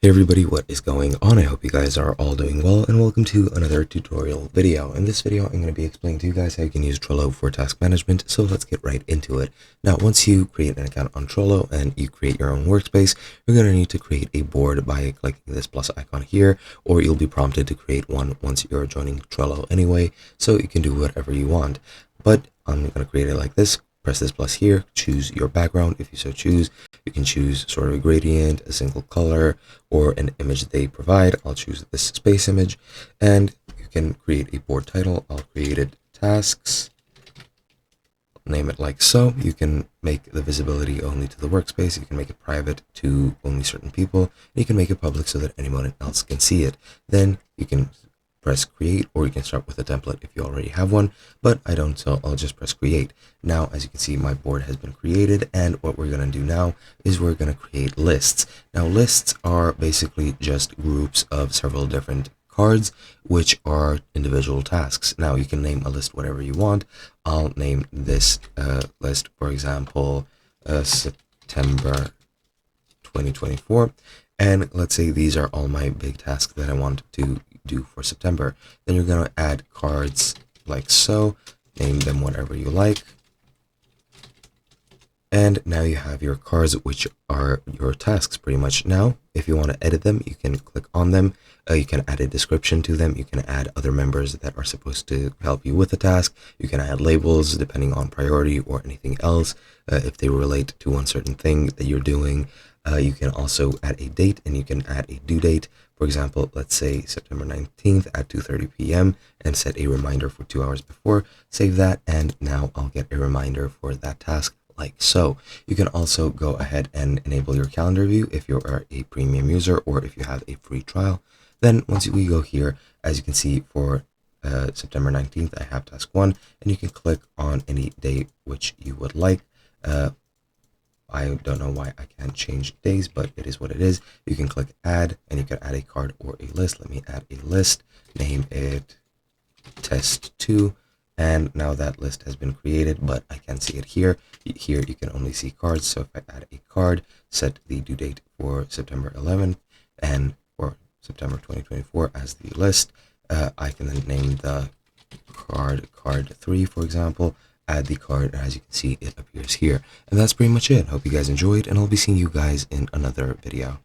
Hey everybody, what is going on? I hope you guys are all doing well, and welcome to another tutorial video. In this video, I'm going to be explaining to you guys how you can use Trello for task management, so let's get right into it. Now, once you create an account on Trello and you create your own workspace, you're going to need to create a board by clicking this plus icon here, or you'll be prompted to create one once you're joining Trello anyway, so you can do whatever you want. But I'm going to create it like this. Press this plus here, choose your background if you so choose. You can choose sort of a gradient, a single color, or an image they provide. I'll choose this space image, and you can create a board title. I'll create it tasks, name it like so. You can make the visibility only to the workspace. You can make it private to only certain people. You can make it public so that anyone else can see it. Then you can press create, or you can start with a template if you already have one, but I don't, so I'll just press create. Now, as you can see, my board has been created, and what we're going to do now is we're going to create lists. Now, lists are basically just groups of several different cards, which are individual tasks. Now, you can name a list whatever you want. I'll name this list, for example, September 2024, and let's say these are all my big tasks that I want to do for September. Then you're going to add cards like so, name them whatever you like, and now you have your cards, which are your tasks pretty much. Now, if you want to edit them, you can click on them. You can add a description to them. You can add other members that are supposed to help you with the task. You can add labels depending on priority or anything else if they relate to one certain thing that you're doing. You can also add a date, and you can add a due date. For example, let's say September 19th at 2:30 p.m. and set a reminder for 2 hours before. Save that, and now I'll get a reminder for that task like so. You can also go ahead and enable your calendar view if you are a premium user or if you have a free trial. Then once we go here, as you can see for September 19th, I have task 1, and you can click on any day which you would like. I don't know why I can't change days, but it is what it is. You can click add, and you can add a card or a list. Let me add a list, name it test 2, and now that list has been created, but I can't see it here. Here you can only see cards, so if I add a card, set the due date for September 11th and for September 2024 as the list, I can then name the card 3, for example, add the card, and as you can see, it appears here. And that's pretty much it. Hope you guys enjoyed, and I'll be seeing you guys in another video.